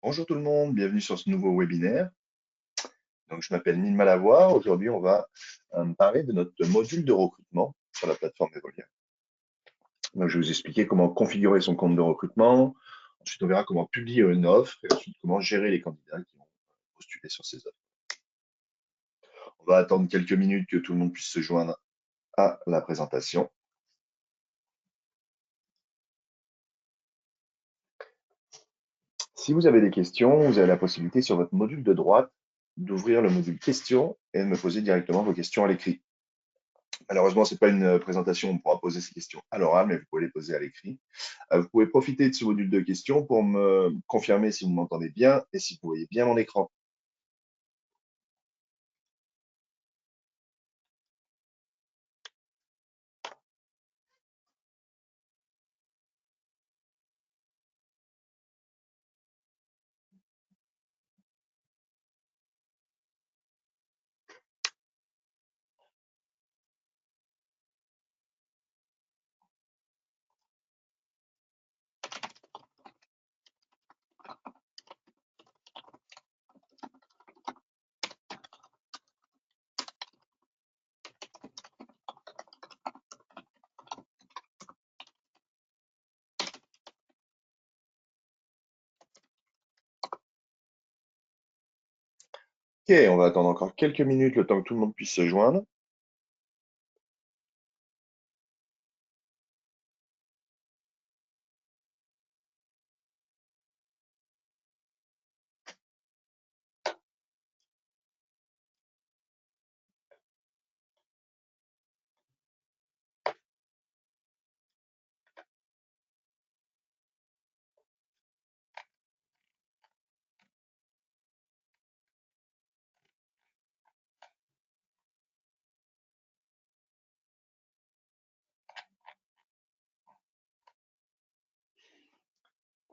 Bonjour tout le monde, bienvenue sur ce nouveau webinaire. Donc, je m'appelle Neil Malavoie. Aujourd'hui, on va parler de notre module de recrutement sur la plateforme Evolia. Donc, je vais vous expliquer comment configurer son compte de recrutement. Ensuite, on verra comment publier une offre et ensuite comment gérer les candidats qui vont postuler sur ces offres. On va attendre quelques minutes que tout le monde puisse se joindre à la présentation. Si vous avez des questions, vous avez la possibilité sur votre module de droite d'ouvrir le module questions et de me poser directement vos questions à l'écrit. Malheureusement, ce n'est pas une présentation où on pourra poser ces questions à l'oral, mais vous pouvez les poser à l'écrit. Vous pouvez profiter de ce module de questions pour me confirmer si vous m'entendez bien et si vous voyez bien mon écran. Ok, on va attendre encore quelques minutes le temps que tout le monde puisse se joindre.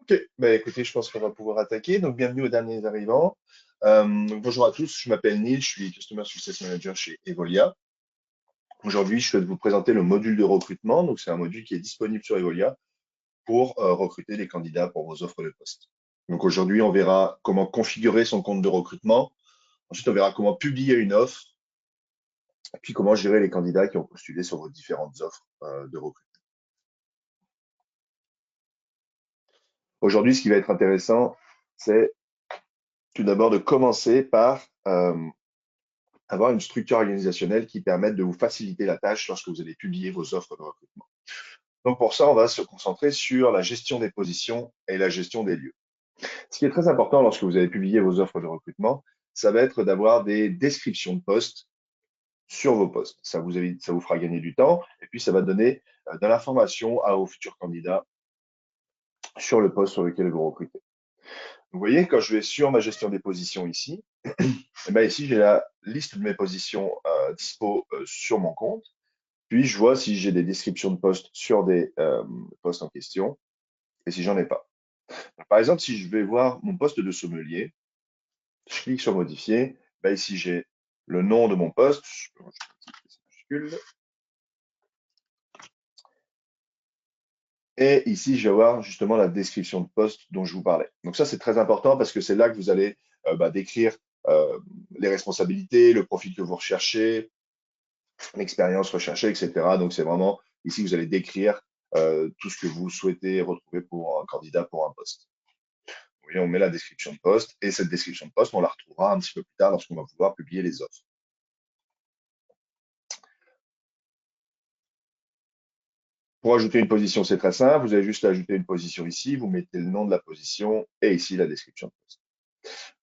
Ok, bah écoutez, je pense qu'on va pouvoir attaquer. Donc, bienvenue aux derniers arrivants. Donc, bonjour à tous, je m'appelle Neil, je suis Customer Success Manager chez Evolia. Aujourd'hui, je souhaite vous présenter le module de recrutement. Donc, c'est un module qui est disponible sur Evolia pour recruter des candidats pour vos offres de poste. Donc, aujourd'hui, on verra comment configurer son compte de recrutement. Ensuite, on verra comment publier une offre, et puis comment gérer les candidats qui ont postulé sur vos différentes offres de recrutement. Aujourd'hui, ce qui va être intéressant, c'est tout d'abord de commencer par avoir une structure organisationnelle qui permette de vous faciliter la tâche lorsque vous allez publier vos offres de recrutement. Donc pour ça, on va se concentrer sur la gestion des positions et la gestion des lieux. Ce qui est très important lorsque vous allez publier vos offres de recrutement, ça va être d'avoir des descriptions de postes sur vos postes. Ça vous fera gagner du temps et puis ça va donner de l'information à vos futurs candidats sur le poste sur lequel vous recrutez. Vous voyez, quand je vais sur ma gestion des positions ici, et bien ici j'ai la liste de mes positions dispo sur mon compte. Puis je vois si j'ai des descriptions de postes sur des postes en question et si j'en ai pas. Donc, par exemple, si je vais voir mon poste de sommelier, je clique sur modifier. Ben, ici j'ai le nom de mon poste. Et ici, je vais avoir justement la description de poste dont je vous parlais. Donc ça, c'est très important parce que c'est là que vous allez décrire les responsabilités, le profil que vous recherchez, l'expérience recherchée, etc. Donc c'est vraiment ici que vous allez décrire tout ce que vous souhaitez retrouver pour un candidat pour un poste. Vous voyez, on met la description de poste et cette description de poste, on la retrouvera un petit peu plus tard lorsqu'on va pouvoir publier les offres. Pour ajouter une position, c'est très simple. Vous avez juste à ajouter une position ici. Vous mettez le nom de la position et ici la description de poste.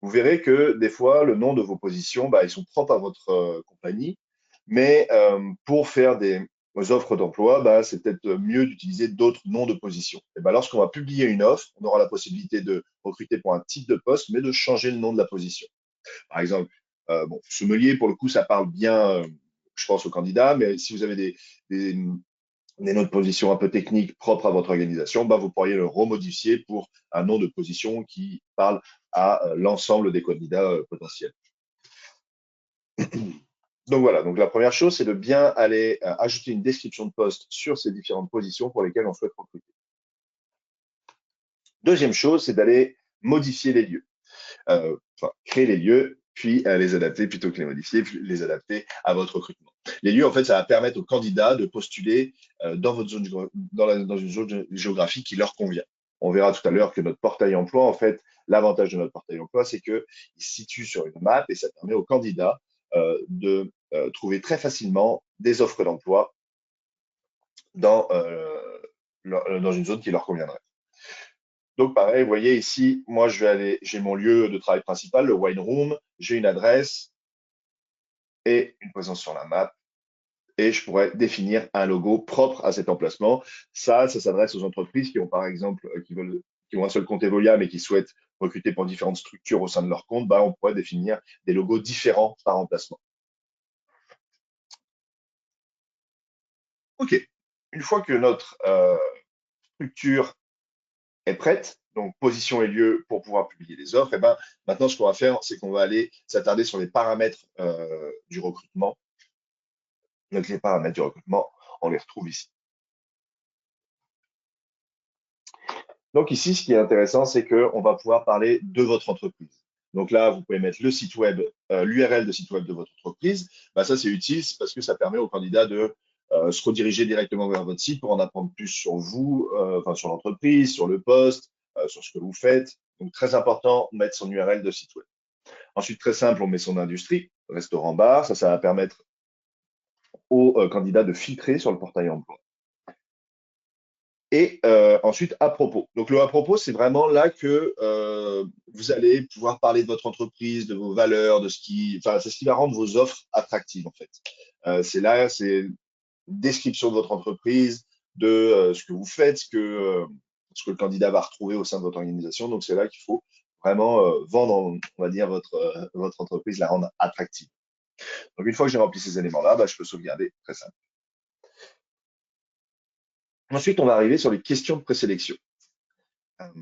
Vous verrez que des fois, le nom de vos positions, ils sont propres à votre compagnie, mais pour faire des offres d'emploi, c'est peut-être mieux d'utiliser d'autres noms de positions. Et lorsqu'on va publier une offre, on aura la possibilité de recruter pour un type de poste, mais de changer le nom de la position. Par exemple, sommelier, pour le coup, ça parle bien, je pense, aux candidats, mais si vous avez des noms de position un peu techniques propres à votre organisation, vous pourriez le remodifier pour un nom de position qui parle à l'ensemble des candidats potentiels. Donc voilà, donc la première chose, c'est de bien aller ajouter une description de poste sur ces différentes positions pour lesquelles on souhaite recruter. Deuxième chose, c'est d'aller modifier les lieux. Enfin, créer les lieux, puis les adapter plutôt que les modifier, puis les adapter à votre recrutement. Les lieux, en fait, ça va permettre aux candidats de postuler dans votre zone, dans une zone géographique qui leur convient. On verra tout à l'heure que notre portail emploi, en fait, l'avantage de notre portail emploi, c'est qu'il se situe sur une map et ça permet aux candidats de trouver très facilement des offres d'emploi dans, dans une zone qui leur conviendrait. Donc, pareil, vous voyez ici, moi, je vais aller, j'ai mon lieu de travail principal, le wine room, j'ai une adresse et une présence sur la map et je pourrais définir un logo propre à cet emplacement. Ça s'adresse aux entreprises qui ont, par exemple, qui ont un seul compte Evolia, mais qui souhaitent recruter pour différentes structures au sein de leur compte. Bah, on pourrait définir des logos différents par emplacement. OK. Une fois que notre structure est prête, donc position et lieu pour pouvoir publier les offres, et ben, maintenant, ce qu'on va faire, c'est qu'on va aller s'attarder sur les paramètres du recrutement. Donc, les paramètres du recrutement, on les retrouve ici. Donc ici, ce qui est intéressant, c'est qu'on va pouvoir parler de votre entreprise. Donc là, vous pouvez mettre le site web, l'URL de site web de votre entreprise. Bah, ça, c'est utile parce que ça permet aux candidats de se rediriger directement vers votre site pour en apprendre plus sur vous, enfin sur l'entreprise, sur le poste, sur ce que vous faites. Donc très important, mettre son URL de site web. Ensuite, très simple, on met son industrie, restaurant-bar. Ça va permettre aux candidats de filtrer sur le portail emploi. Et ensuite, à propos. Donc, le à propos, c'est vraiment là que vous allez pouvoir parler de votre entreprise, de vos valeurs, de ce qui, enfin, c'est ce qui va rendre vos offres attractives, en fait. C'est là, c'est description de votre entreprise, de ce que vous faites, ce que le candidat va retrouver au sein de votre organisation. Donc, c'est là qu'il faut vraiment vendre, on va dire, votre entreprise, la rendre attractive. Donc, une fois que j'ai rempli ces éléments-là, bah, je peux sauvegarder. Très simple. Ensuite, on va arriver sur les questions de présélection. Euh,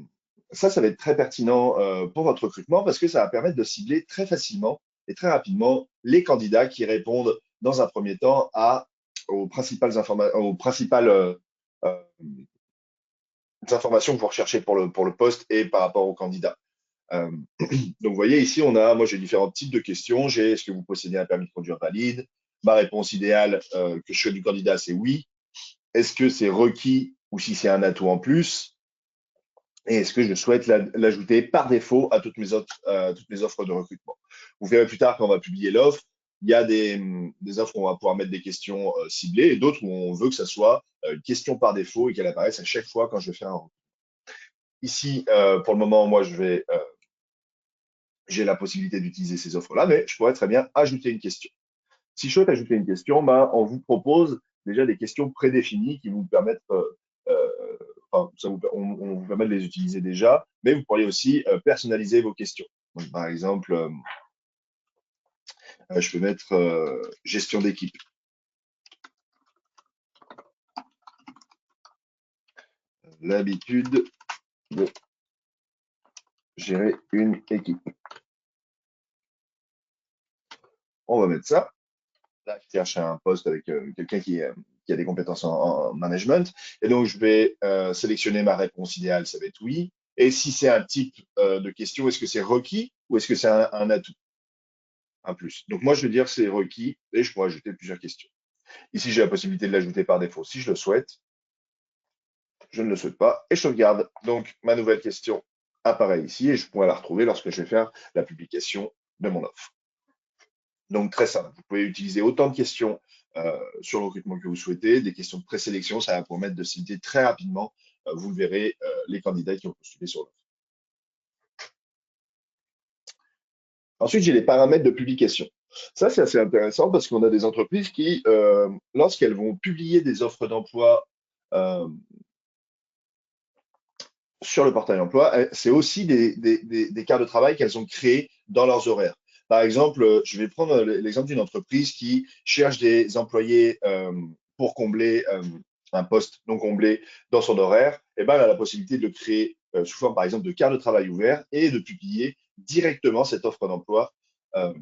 Ça va être très pertinent pour votre recrutement parce que ça va permettre de cibler très facilement et très rapidement les candidats qui répondent dans un premier temps aux principales euh, informations que vous recherchez pour le poste et par rapport aux candidats. Euh, donc, vous voyez, ici, moi, j'ai différents types de questions. J'ai est-ce que vous possédez un permis de conduire valide? Ma réponse idéale que je fais du candidat, c'est oui. Est-ce que c'est requis ou si c'est un atout en plus? Et est-ce que je souhaite l'ajouter par défaut à toutes mes offres de recrutement? Vous verrez plus tard quand on va publier l'offre, il y a des offres où on va pouvoir mettre des questions ciblées et d'autres où on veut que ça soit une question par défaut et qu'elle apparaisse à chaque fois quand je vais faire un recrutement. Ici, pour le moment, moi, j'ai la possibilité d'utiliser ces offres-là, mais je pourrais très bien ajouter une question. Si je souhaite ajouter une question, ben, on vous propose déjà des questions prédéfinies qui vous permettent enfin, on vous permet de les utiliser déjà, mais vous pourriez aussi personnaliser vos questions. Donc, par exemple, je peux mettre gestion d'équipe. L'habitude de gérer une équipe. On va mettre ça. Là, je cherche un poste avec quelqu'un qui a des compétences en management. Et donc, je vais sélectionner ma réponse idéale, ça va être oui. Et si c'est un type de question, est-ce que c'est requis ou est-ce que c'est un atout, un plus? Donc, moi, je vais dire c'est requis et je pourrais ajouter plusieurs questions. Ici, j'ai la possibilité de l'ajouter par défaut si je le souhaite. Je ne le souhaite pas et je sauvegarde. Donc, ma nouvelle question apparaît ici et je pourrai la retrouver lorsque je vais faire la publication de mon offre. Donc, très simple. Vous pouvez utiliser autant de questions sur le recrutement que vous souhaitez, des questions de présélection, ça va vous permettre de citer très rapidement, vous le verrez, les candidats qui ont postulé sur l'offre. Ensuite, j'ai les paramètres de publication. Ça, c'est assez intéressant parce qu'on a des entreprises qui, lorsqu'elles vont publier des offres d'emploi euh, sur le portail emploi, c'est aussi des quarts de travail qu'elles ont créés dans leurs horaires. Par exemple, je vais prendre l'exemple d'une entreprise qui cherche des employés pour combler un poste non comblé dans son horaire. Et ben, elle a la possibilité de le créer sous forme, par exemple, de quart de travail ouvert et de publier directement cette offre d'emploi euh,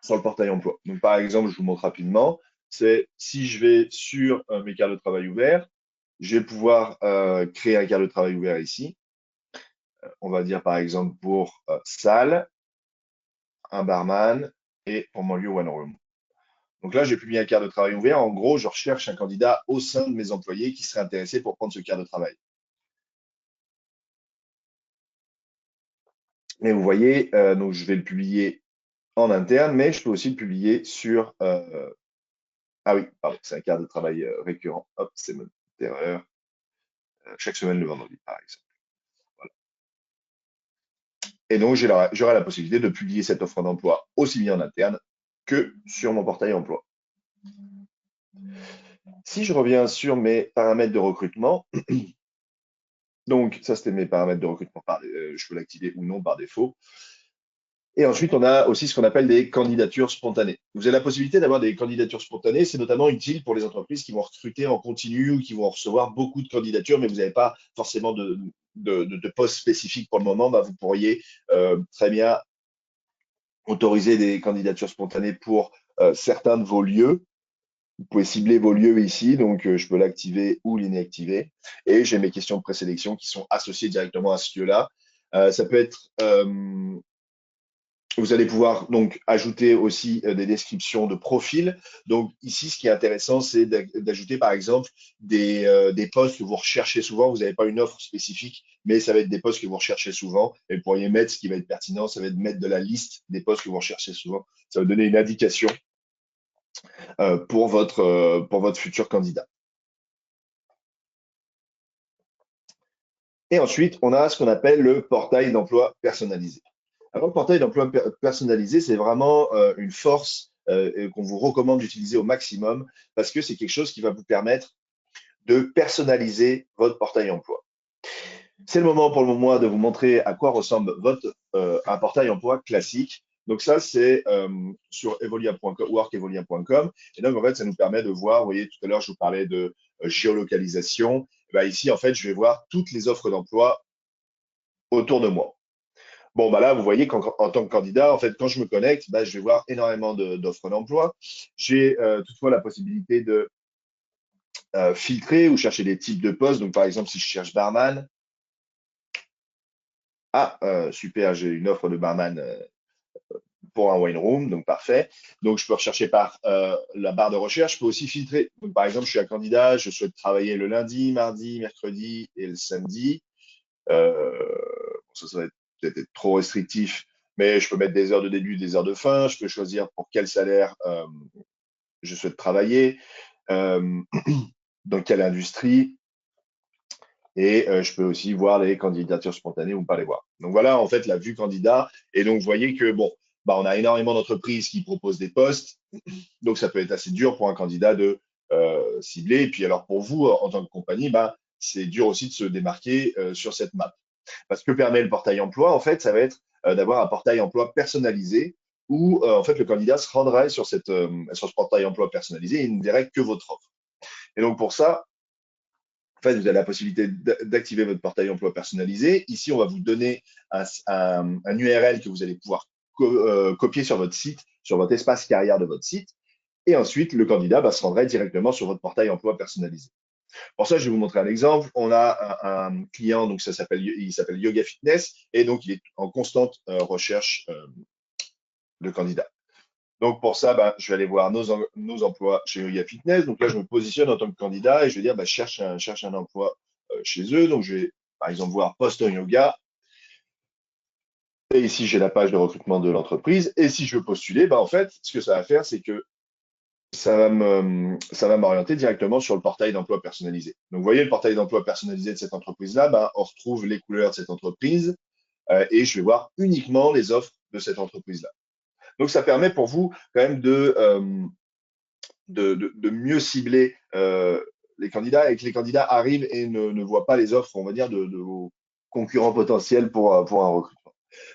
sur le portail emploi. Donc, par exemple, je vous montre rapidement, c'est si je vais sur mes quarts de travail ouverts, je vais pouvoir créer un quart de travail ouvert ici. On va dire par exemple pour salle, un barman et pour mon lieu one room. Donc là, j'ai publié un quart de travail ouvert. En gros, je recherche un candidat au sein de mes employés qui serait intéressé pour prendre ce quart de travail. Mais vous voyez, donc je vais le publier en interne, mais je peux aussi le publier sur. Ah oui, pardon, c'est un quart de travail récurrent. Hop, c'est mon erreur. Chaque semaine le vendredi, par exemple. Voilà. Et donc, j'aurai la possibilité de publier cette offre d'emploi aussi bien en interne que sur mon portail emploi. Si je reviens sur mes paramètres de recrutement, donc ça c'était mes paramètres de recrutement, je peux l'activer ou non par défaut. Et ensuite, on a aussi ce qu'on appelle des candidatures spontanées. Vous avez la possibilité d'avoir des candidatures spontanées. C'est notamment utile pour les entreprises qui vont recruter en continu ou qui vont recevoir beaucoup de candidatures, mais vous n'avez pas forcément de poste spécifique pour le moment. Bah, vous pourriez très bien autoriser des candidatures spontanées pour certains de vos lieux. Vous pouvez cibler vos lieux ici, donc je peux l'activer ou l'inactiver. Et j'ai mes questions de présélection qui sont associées directement à ce lieu-là. Ça peut être vous allez pouvoir donc ajouter aussi des descriptions de profil. Donc ici, ce qui est intéressant, c'est d'ajouter par exemple des postes que vous recherchez souvent. Vous n'avez pas une offre spécifique, mais ça va être des postes que vous recherchez souvent. Et vous pourriez mettre ce qui va être pertinent, ça va être mettre de la liste des postes que vous recherchez souvent. Ça va donner une indication pour votre futur candidat. Et ensuite, on a ce qu'on appelle le portail d'emploi personnalisé. Alors, le portail d'emploi personnalisé, c'est vraiment une force qu'on vous recommande d'utiliser au maximum parce que c'est quelque chose qui va vous permettre de personnaliser votre portail emploi. C'est le moment pour le moment de vous montrer à quoi ressemble un portail emploi classique. Donc ça, c'est sur evolia.com, workevolia.com. Et donc, en fait, ça nous permet de voir, vous voyez, tout à l'heure, je vous parlais de géolocalisation. Et ben, ici, en fait, je vais voir toutes les offres d'emploi autour de moi. Bon, bah là, vous voyez qu'en tant que candidat, en fait, quand je me connecte, bah, je vais voir énormément d'offres d'emploi. J'ai toutefois la possibilité de filtrer ou chercher des types de postes. Donc, par exemple, si je cherche barman, super, j'ai une offre de barman pour un wine room, donc parfait. Donc, je peux rechercher par la barre de recherche. Je peux aussi filtrer. Donc, par exemple, je suis un candidat, je souhaite travailler le lundi, mardi, mercredi et le samedi. Ça va peut-être être trop restrictif, mais je peux mettre des heures de début, des heures de fin. Je peux choisir pour quel salaire je souhaite travailler, euh, dans quelle industrie, et je peux aussi voir les candidatures spontanées ou pas les voir. Donc voilà, en fait, la vue candidat. Et donc, vous voyez que, bon, bah, on a énormément d'entreprises qui proposent des postes, donc ça peut être assez dur pour un candidat de cibler. Et puis, alors, pour vous, en tant que compagnie, bah, c'est dur aussi de se démarquer sur cette map. Parce que permet le portail emploi, en fait, ça va être d'avoir un portail emploi personnalisé où en fait le candidat se rendrait sur ce portail emploi personnalisé et il ne verrait que votre offre. Et donc pour ça, en fait, vous avez la possibilité d'activer votre portail emploi personnalisé. Ici, on va vous donner un URL que vous allez pouvoir copier sur votre site, sur votre espace carrière de votre site. Et ensuite, le candidat se rendrait directement sur votre portail emploi personnalisé. Pour ça, je vais vous montrer un exemple. On a un client, donc il s'appelle Yoga Fitness, et donc il est en constante recherche de candidats. Donc pour ça, je vais aller voir nos emplois chez Yoga Fitness. Donc là, je me positionne en tant que candidat et je vais dire, cherche un emploi chez eux. Donc je vais, par exemple, voir poste en yoga. Et ici, j'ai la page de recrutement de l'entreprise. Et si je veux postuler, en fait, ce que ça va faire, c'est que ça va m'orienter directement sur le portail d'emploi personnalisé. Donc, vous voyez le portail d'emploi personnalisé de cette entreprise-là, on retrouve les couleurs de cette entreprise et je vais voir uniquement les offres de cette entreprise-là. Donc, ça permet pour vous quand même de mieux cibler les candidats et que les candidats arrivent et ne voient pas les offres, on va dire, de vos concurrents potentiels pour un recrutement.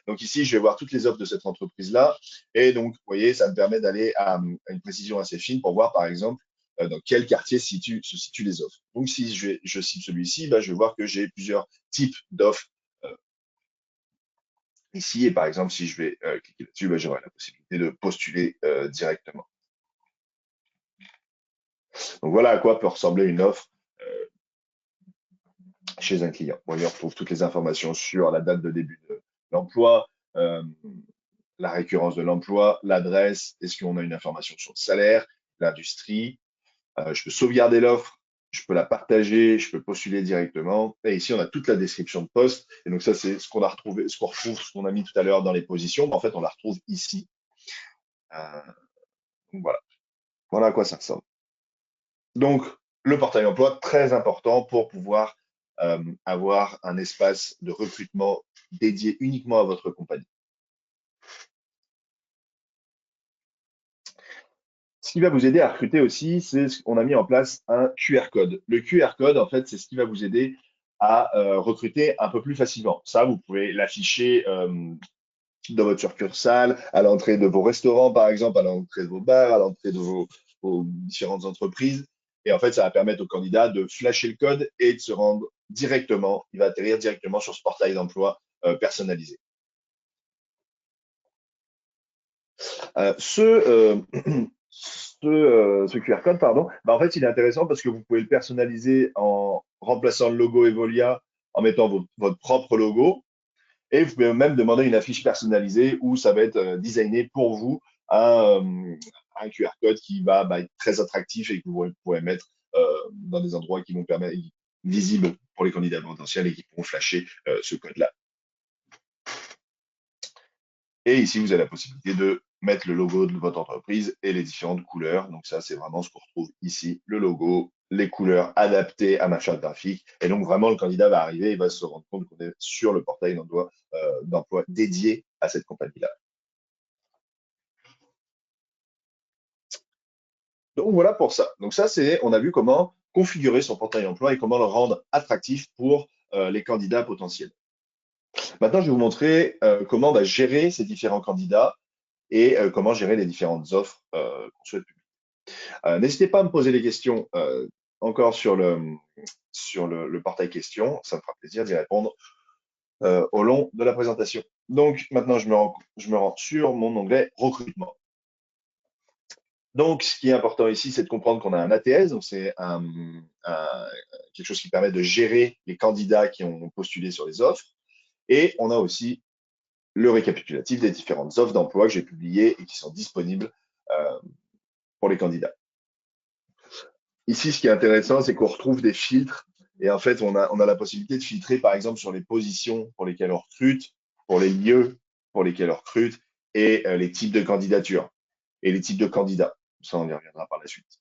Donc ici, je vais voir toutes les offres de cette entreprise-là. Et donc, vous voyez, ça me permet d'aller à une précision assez fine pour voir, par exemple, dans quel quartier se situent les offres. Donc, si je cible celui-ci, je vais voir que j'ai plusieurs types d'offres ici. Et par exemple, si je vais cliquer là-dessus, j'aurai la possibilité de postuler directement. Donc, voilà à quoi peut ressembler une offre chez un client. Bon, on retrouve toutes les informations sur la date de début de l'emploi, la récurrence de l'emploi, l'adresse, est-ce qu'on a une information sur le salaire, l'industrie. Je peux sauvegarder l'offre, je peux la partager, je peux postuler directement. Et ici, on a toute la description de poste. Et donc ça, c'est ce qu'on a retrouvé, ce qu'on retrouve, ce qu'on a mis tout à l'heure dans les positions. Mais en fait, on la retrouve ici. Euh, donc voilà. Voilà à quoi ça ressemble. Donc, le portail emploi, très important pour pouvoir avoir un espace de recrutement dédié uniquement à votre compagnie. Ce qui va vous aider à recruter aussi, c'est qu'on a mis en place un QR code. Le QR code, en fait, c'est ce qui va vous aider à recruter un peu plus facilement. Ça, vous pouvez l'afficher dans votre succursale, à l'entrée de vos restaurants, par exemple, à l'entrée de vos bars, à l'entrée de vos différentes entreprises. Et en fait, ça va permettre au candidat de flasher le code et de se rendre directement, il va atterrir directement sur ce portail d'emploi personnalisé. Ce QR code, pardon, bah, en fait, il est intéressant parce que vous pouvez le personnaliser en remplaçant le logo Evolia, en mettant votre propre logo. Et vous pouvez même demander une affiche personnalisée où ça va être designé pour vous un QR code qui va être très attractif et que vous pourrez mettre dans des endroits qui vont permettre visibles pour les candidats potentiels et qui pourront flasher ce code-là. Et ici, vous avez la possibilité de mettre le logo de votre entreprise et les différentes couleurs. Donc ça, c'est vraiment ce qu'on retrouve ici, le logo, les couleurs adaptées à ma charte graphique. Et donc vraiment, le candidat va arriver et va se rendre compte qu'on est sur le portail d'emploi dédié à cette compagnie-là. Donc voilà pour ça. Donc ça, on a vu comment configurer son portail emploi et comment le rendre attractif pour les candidats potentiels. Maintenant, je vais vous montrer comment on va gérer ces différents candidats et comment gérer les différentes offres qu'on souhaite publier. N'hésitez pas à me poser des questions encore sur le portail questions. Ça me fera plaisir d'y répondre au long de la présentation. Donc maintenant, je me rends sur mon onglet recrutement. Donc, ce qui est important ici, c'est de comprendre qu'on a un ATS, donc c'est quelque chose qui permet de gérer les candidats qui ont postulé sur les offres. Et on a aussi le récapitulatif des différentes offres d'emploi que j'ai publiées et qui sont disponibles euh, pour les candidats. Ici, ce qui est intéressant, c'est qu'on retrouve des filtres. Et en fait, on a la possibilité de filtrer, par exemple, sur les positions pour lesquelles on recrute, pour les lieux pour lesquels on recrute, et les types de candidatures et les types de candidats. Ça, on y reviendra par la suite.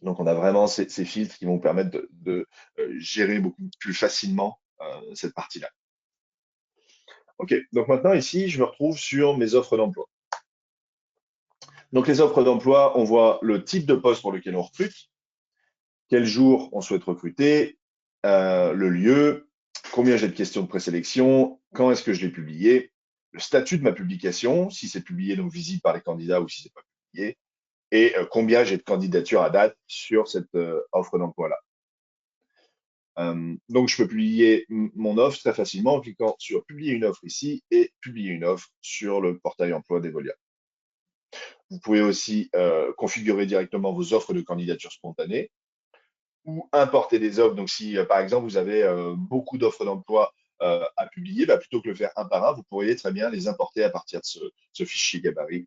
Donc, on a vraiment ces filtres qui vont permettre de gérer beaucoup plus facilement cette partie-là. OK, donc maintenant, ici, je me retrouve sur mes offres d'emploi. Donc, les offres d'emploi, on voit le type de poste pour lequel on recrute, quel jour on souhaite recruter, le lieu, combien j'ai de questions de présélection, quand est-ce que je l'ai publié, le statut de ma publication, si c'est publié, donc visible par les candidats ou si c'est pas publié, et combien j'ai de candidatures à date sur cette offre d'emploi-là. Donc, je peux publier mon offre très facilement en cliquant sur publier une offre ici et publier une offre sur le portail emploi d'Evolia. Vous pouvez aussi configurer directement vos offres de candidature spontanée ou importer des offres. Donc, si par exemple vous avez beaucoup d'offres d'emploi à publier, plutôt que le faire un par un, vous pourriez très bien les importer à partir de ce fichier gabarit.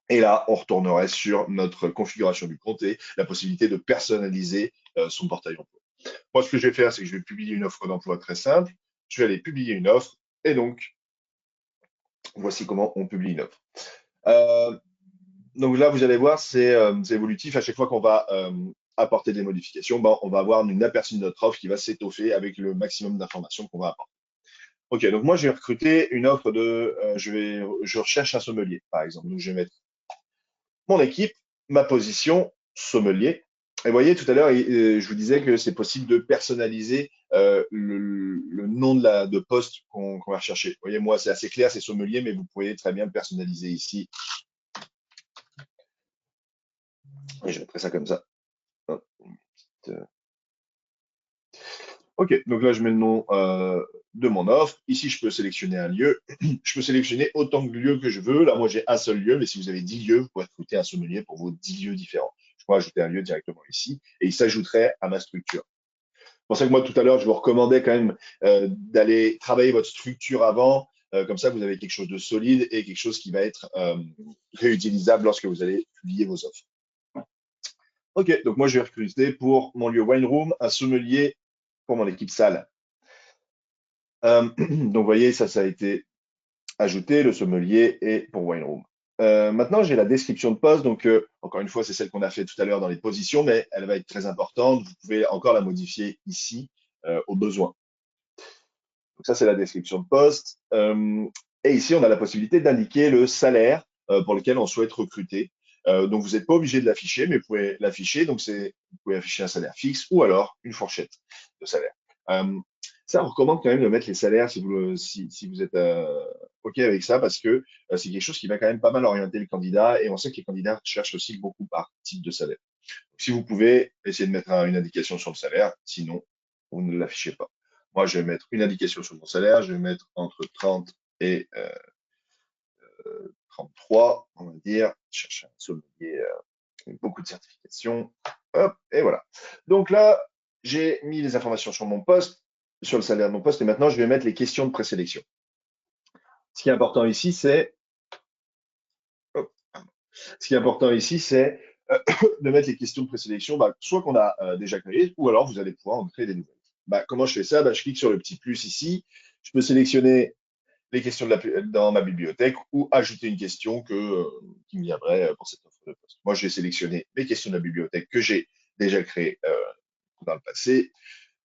Et là, on retournerait sur notre configuration du compte et la possibilité de personnaliser son portail emploi. Moi, ce que je vais faire, c'est que je vais publier une offre d'emploi très simple. Je vais aller publier une offre et donc, voici comment on publie une offre. Donc là, vous allez voir, c'est évolutif. À chaque fois qu'on va apporter des modifications, on va avoir une aperçu de notre offre qui va s'étoffer avec le maximum d'informations qu'on va apporter. OK, donc moi, je vais recruter une offre je recherche un sommelier, par exemple. Donc, je vais mettre mon équipe, ma position, sommelier. Et vous voyez, tout à l'heure, je vous disais que c'est possible de personnaliser le nom de poste qu'on va rechercher. Vous voyez, moi, c'est assez clair, c'est sommelier, mais vous pouvez très bien le personnaliser ici. Et je mettrai ça comme ça. OK, donc là, je mets le nom de mon offre. Ici, je peux sélectionner un lieu. Je peux sélectionner autant de lieux que je veux. Là, moi, j'ai un seul lieu, mais si vous avez 10 lieux, vous pouvez recruter un sommelier pour vos 10 lieux différents. Je peux ajouter un lieu directement ici et il s'ajouterait à ma structure. pour ça que moi, tout à l'heure, je vous recommandais quand même d'aller travailler votre structure avant. Comme ça, vous avez quelque chose de solide et quelque chose qui va être réutilisable lorsque vous allez publier vos offres. OK, donc moi, je vais recruter pour mon lieu wine room un sommelier pour mon équipe salle. Donc, vous voyez, ça a été ajouté, le sommelier et pour wine room. Maintenant, j'ai la description de poste. Donc, encore une fois, c'est celle qu'on a fait tout à l'heure dans les positions, mais elle va être très importante. Vous pouvez encore la modifier ici au besoin. Donc, ça, c'est la description de poste. Et ici, on a la possibilité d'indiquer le salaire pour lequel on souhaite recruter. Donc, vous n'êtes pas obligé de l'afficher, mais vous pouvez l'afficher. Donc, vous pouvez afficher un salaire fixe ou alors une fourchette de salaire. Ça, on recommande quand même de mettre les salaires si vous êtes OK avec ça, parce que c'est quelque chose qui va quand même pas mal orienter le candidat. Et on sait que les candidats cherchent aussi beaucoup par type de salaire. Donc, si vous pouvez, essayer de mettre une indication sur le salaire. Sinon, vous ne l'affichez pas. Moi, je vais mettre une indication sur mon salaire. Je vais mettre entre 30 et 33, on va dire. Je cherche un sommelier avec beaucoup de certifications. Hop, et voilà. Donc là, j'ai mis les informations sur mon poste, sur le salaire de mon poste, et maintenant, je vais mettre les questions de présélection. Ce qui est important ici, c'est Ce qui est important ici, c'est de mettre les questions de présélection, soit qu'on a déjà créées, ou alors vous allez pouvoir en créer des nouvelles. Comment je fais ça? Je clique sur le petit plus ici. Je peux sélectionner les questions dans ma bibliothèque ou ajouter une question qui me viendrait pour cette offre de poste. Moi, je vais sélectionner les questions de la bibliothèque que j'ai déjà créées dans le passé.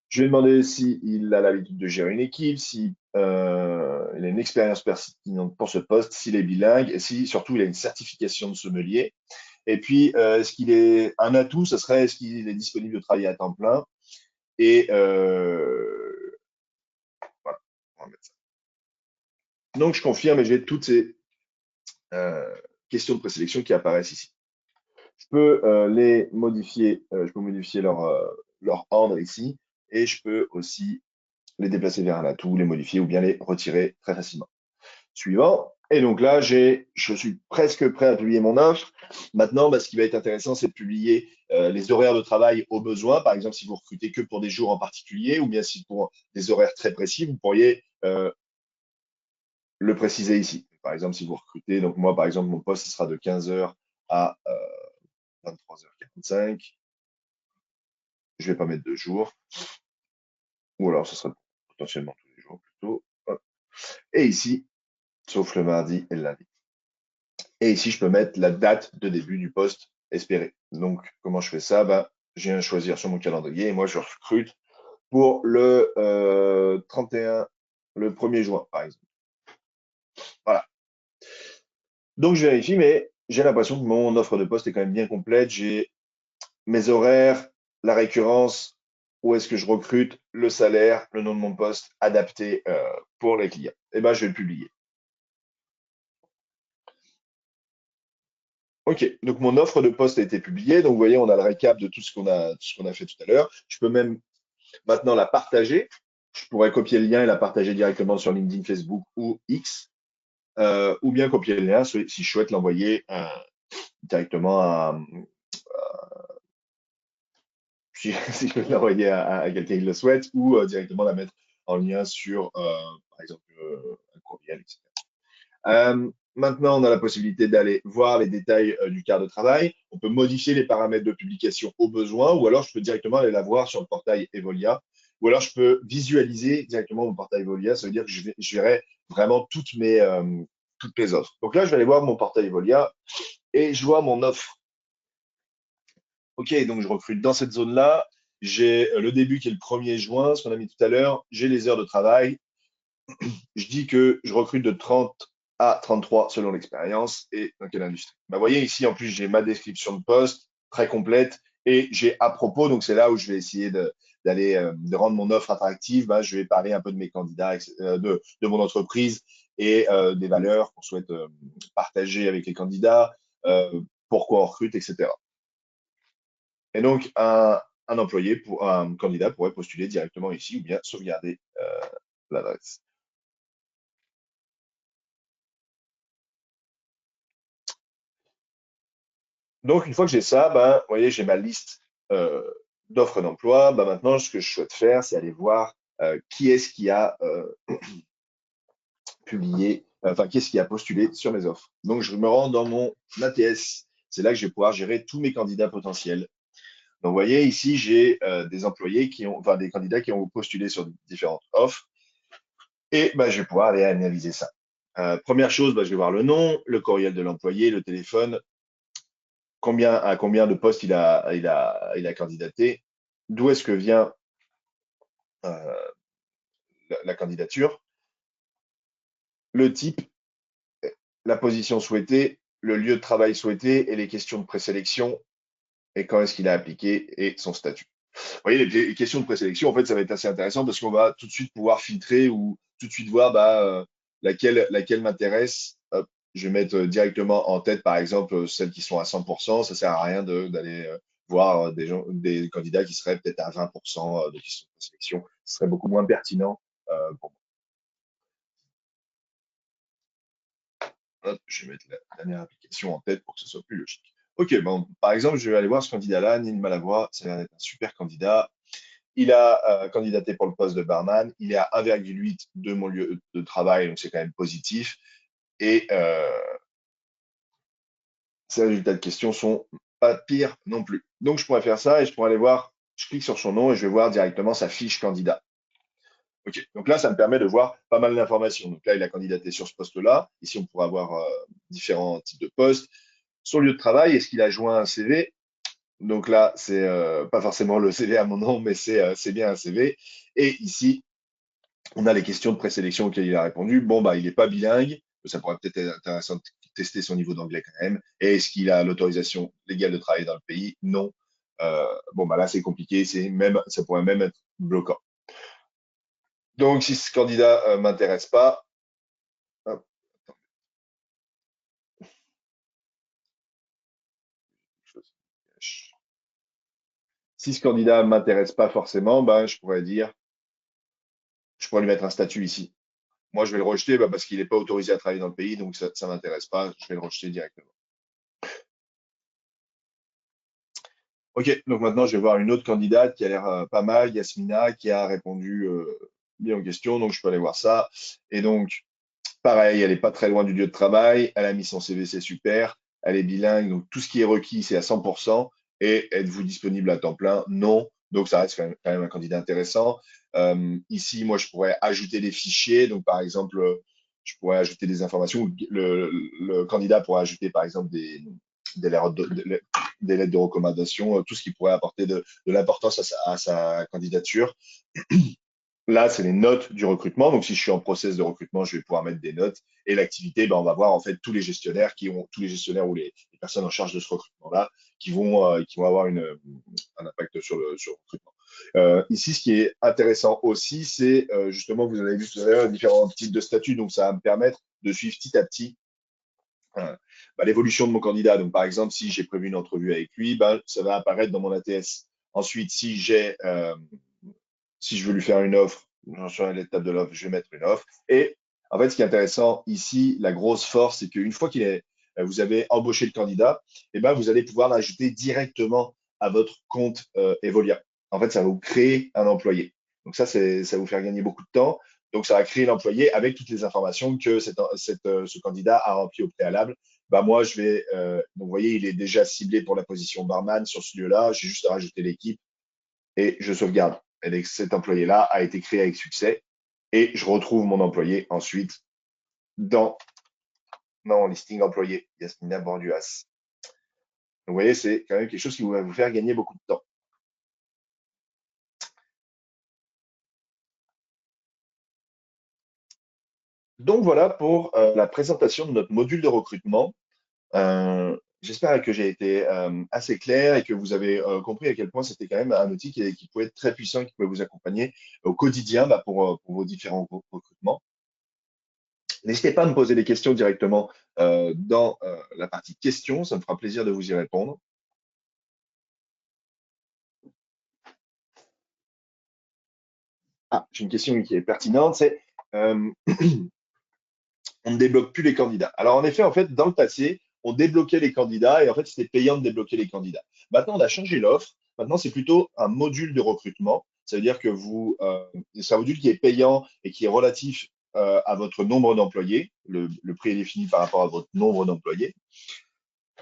Je vais demander s'il a l'habitude de gérer une équipe, si il a une expérience pertinente pour ce poste, s'il est bilingue et si surtout il a une certification de sommelier. Et puis, est-ce qu'il est un atout, ce serait est-ce qu'il est disponible de travailler à temps plein. Et voilà, on va mettre ça. Donc, je confirme et j'ai toutes ces questions de présélection qui apparaissent ici. Je peux les modifier, je peux modifier leur ordre ici et je peux aussi les déplacer vers un atout, les modifier ou bien les retirer très facilement. Suivant. Et donc là, je suis presque prêt à publier mon offre. Maintenant, ce qui va être intéressant, c'est de publier les horaires de travail au besoin. Par exemple, si vous recrutez que pour des jours en particulier ou bien si pour des horaires très précis, vous pourriez le préciser ici. Par exemple, si vous recrutez, donc moi, par exemple, mon poste, ce sera de 15 heures à 23h45. Je ne vais pas mettre 2 jours. Ou alors, ce sera potentiellement tous les jours plutôt. Hop. Et ici, sauf le mardi et le lundi. Et ici, je peux mettre la date de début du poste espéré. Donc, comment je fais ça? Je viens choisir sur mon calendrier et moi, je recrute pour le 31, le 1er juin, par exemple. Voilà. Donc, je vérifie, mais j'ai l'impression que mon offre de poste est quand même bien complète. J'ai mes horaires, la récurrence, où est-ce que je recrute, le salaire, le nom de mon poste adapté pour les clients. Et je vais le publier. OK, donc mon offre de poste a été publiée. Donc, vous voyez, on a le récap de tout ce qu'on a fait tout à l'heure. Je peux même maintenant la partager. Je pourrais copier le lien et la partager directement sur LinkedIn, Facebook ou X, ou bien copier le lien si je souhaite l'envoyer directement si je veux l'envoyer à quelqu'un qui le souhaite, ou directement la mettre en lien sur, par exemple, un courriel, etc. Maintenant, on a la possibilité d'aller voir les détails du quart de travail. On peut modifier les paramètres de publication au besoin, ou alors je peux directement aller la voir sur le portail Evolia, ou alors je peux visualiser directement mon portail Evolia. Ça veut dire que je verrai vraiment toutes mes offres. Donc là, je vais aller voir mon portail Evolia et je vois mon offre. OK, donc je recrute dans cette zone-là. J'ai le début qui est le 1er juin, ce qu'on a mis tout à l'heure. J'ai les heures de travail. Je dis que je recrute de 30 à 33 selon l'expérience et dans quelle industrie. Vous voyez ici, en plus, j'ai ma description de poste très complète et j'ai à propos, donc c'est là où je vais essayer de rendre mon offre attractive. Je vais parler un peu de mes candidats, de mon entreprise et des valeurs qu'on souhaite partager avec les candidats, pourquoi on recrute, etc. Et donc, un candidat pourrait postuler directement ici ou bien sauvegarder l'adresse. Donc, une fois que j'ai ça, vous voyez, j'ai ma liste d'offres d'emploi, bah maintenant, ce que je souhaite faire, c'est aller voir qui est-ce qui a publié, enfin, qui est-ce qui a postulé sur mes offres. Donc, je me rends dans mon ATS. C'est là que je vais pouvoir gérer tous mes candidats potentiels. Donc, vous voyez, ici, j'ai des employés qui ont, enfin, des candidats qui ont postulé sur différentes offres et bah, je vais pouvoir aller analyser ça. Première chose, bah, je vais voir le nom, le courriel de l'employé, le téléphone, à combien de postes il a candidaté, d'où est-ce que vient euh, la candidature, le type, la position souhaitée, le lieu de travail souhaité et les questions de présélection et quand est-ce qu'il a appliqué et son statut. Vous voyez, les questions de présélection, en fait, ça va être assez intéressant parce qu'on va tout de suite pouvoir filtrer ou tout de suite voir bah, laquelle m'intéresse. Hop, je vais mettre directement en tête, par exemple, celles qui sont à 100%. Ça sert à rien d'aller voir des candidats qui seraient peut-être à 20% de questions de présélection. Ce serait beaucoup moins pertinent pour moi. Hop, je vais mettre la dernière application en tête pour que ce soit plus logique. Ok, bon, par exemple, je vais aller voir ce candidat-là, Neil Malavoie. Ça a l'air d'être un super candidat. Il a candidaté pour le poste de barman. Il est à 1,8 de mon lieu de travail, donc c'est quand même positif. Et ses résultats de questions sont pas pires non plus. Donc je pourrais faire ça et je pourrais aller voir, je clique sur son nom et je vais voir directement sa fiche candidat. Ok, donc là, ça me permet de voir pas mal d'informations. Donc là, il a candidaté sur ce poste-là. Ici, on pourra avoir différents types de postes. Son lieu de travail, est-ce qu'il a joint un CV? Donc là, c'est pas forcément le CV à mon nom, mais c'est bien un CV. Et ici, on a les questions de présélection auxquelles il a répondu. Bon, bah, il n'est pas bilingue. Ça pourrait peut-être être intéressant de tester son niveau d'anglais quand même. Et est-ce qu'il a l'autorisation légale de travailler dans le pays? Non. Bon, bah là, c'est compliqué. Ça pourrait même être bloquant. Donc, si ce candidat m'intéresse pas, hop, si ce candidat m'intéresse pas forcément, ben, je pourrais lui mettre un statut ici. Moi, je vais le rejeter bah, parce qu'il n'est pas autorisé à travailler dans le pays, donc ça ne m'intéresse pas. Je vais le rejeter directement. Ok, donc maintenant je vais voir une autre candidate qui a l'air pas mal, Yasmina, qui a répondu bien aux questions, donc je peux aller voir ça. Et donc, pareil, elle n'est pas très loin du lieu de travail, elle a mis son CV, c'est super, elle est bilingue, donc tout ce qui est requis, c'est à 100%. Et êtes-vous disponible à temps plein? Non, donc ça reste quand même un candidat intéressant. Ici, moi, je pourrais ajouter des fichiers, donc par exemple, je pourrais ajouter des informations, le candidat pourrait ajouter par exemple des lettres des lettres de recommandation, tout ce qui pourrait apporter de l'importance à sa candidature. Là, c'est les notes du recrutement. Donc, si je suis en process de recrutement, je vais pouvoir mettre des notes. Et l'activité, ben, on va voir en fait tous les gestionnaires ou les personnes en charge de ce recrutement-là qui vont avoir un impact sur le recrutement. Ici, ce qui est intéressant aussi, c'est justement, vous avez vu tout à l'heure, différents types de statuts. Donc, ça va me permettre de suivre petit à petit bah, l'évolution de mon candidat. Donc, par exemple, si j'ai prévu une entrevue avec lui, bah, ça va apparaître dans mon ATS. Ensuite, si je veux lui faire une offre, j'en suis à l'étape de l'offre, je vais mettre une offre. Et en fait, ce qui est intéressant ici, la grosse force, c'est qu'une fois vous avez embauché le candidat, et ben, vous allez pouvoir l'ajouter directement à votre compte Evolia. En fait, ça va vous créer un employé. Donc ça va vous faire gagner beaucoup de temps. Donc, ça va créer l'employé avec toutes les informations que ce candidat a rempli au préalable. Bah, moi, donc, vous voyez, il est déjà ciblé pour la position barman sur ce lieu-là. J'ai juste à rajouter l'équipe et je sauvegarde. Et cet employé-là a été créé avec succès et je retrouve mon employé ensuite dans mon listing employé, Yasmina Borduas. Donc, vous voyez, c'est quand même quelque chose qui va vous faire gagner beaucoup de temps. Donc, voilà pour la présentation de notre module de recrutement. J'espère que j'ai été assez clair et que vous avez compris à quel point c'était quand même un outil qui pouvait être très puissant, qui pouvait vous accompagner au quotidien bah, pour vos différents recrutements. N'hésitez pas à me poser des questions directement dans la partie questions, ça me fera plaisir de vous y répondre. Ah, j'ai une question qui est pertinente, c'est euh, on ne débloque plus les candidats. Alors en effet, en fait, dans le passé, on débloquait les candidats et en fait, c'était payant de débloquer les candidats. Maintenant, on a changé l'offre. Maintenant, c'est plutôt un module de recrutement. Ça veut dire que c'est un module qui est payant et qui est relatif à votre nombre d'employés. Le prix est défini par rapport à votre nombre d'employés.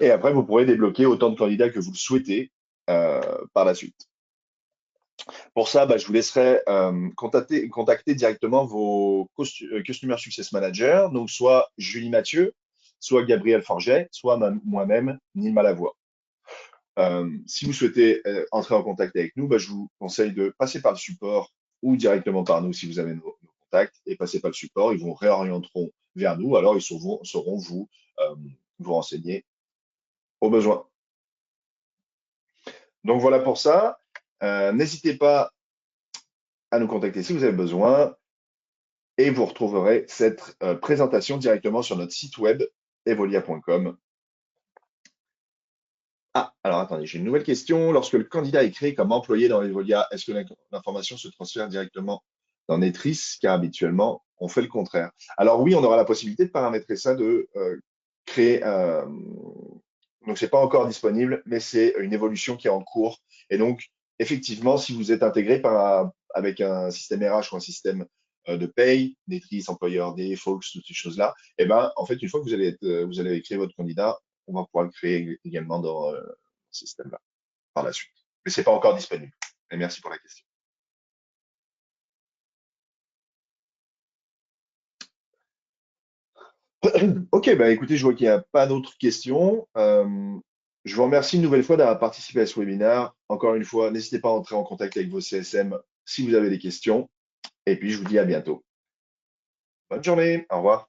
Et après, vous pourrez débloquer autant de candidats que vous le souhaitez par la suite. Pour ça, bah, je vous laisserai contacter directement vos Customer Success Managers, donc soit Julie Mathieu, soit Gabriel Forget, soit moi-même, Neil Malavoie. Si vous souhaitez entrer en contact avec nous, bah, je vous conseille de passer par le support ou directement par nous si vous avez nos contacts et passer par le support. Ils vous réorienteront vers nous, alors ils sauront vous renseigner au besoin. Donc voilà pour ça. N'hésitez pas à nous contacter si vous avez besoin et vous retrouverez cette présentation directement sur notre site web evolia.com. Ah, alors attendez, j'ai une nouvelle question. Lorsque le candidat est créé comme employé dans Evolia, est-ce que l'information se transfère directement dans Netris? Car habituellement, on fait le contraire. Alors oui, on aura la possibilité de paramétrer ça, de créer. Donc, c'est pas encore disponible, mais c'est une évolution qui est en cours. Et donc, effectivement, si vous êtes intégré avec un système RH ou un système de paye, Netris, Employeur D, Fox, toutes ces choses-là, et ben, en fait, une fois que vous allez créer votre candidat, on va pouvoir le créer également dans ce système-là par la suite. Mais c'est pas encore disponible. Et merci pour la question. Ok, bah écoutez, je vois qu'il n'y a pas d'autres questions. Je vous remercie une nouvelle fois d'avoir participé à ce webinaire. Encore une fois, n'hésitez pas à entrer en contact avec vos CSM si vous avez des questions. Et puis, je vous dis à bientôt. Bonne journée. Au revoir.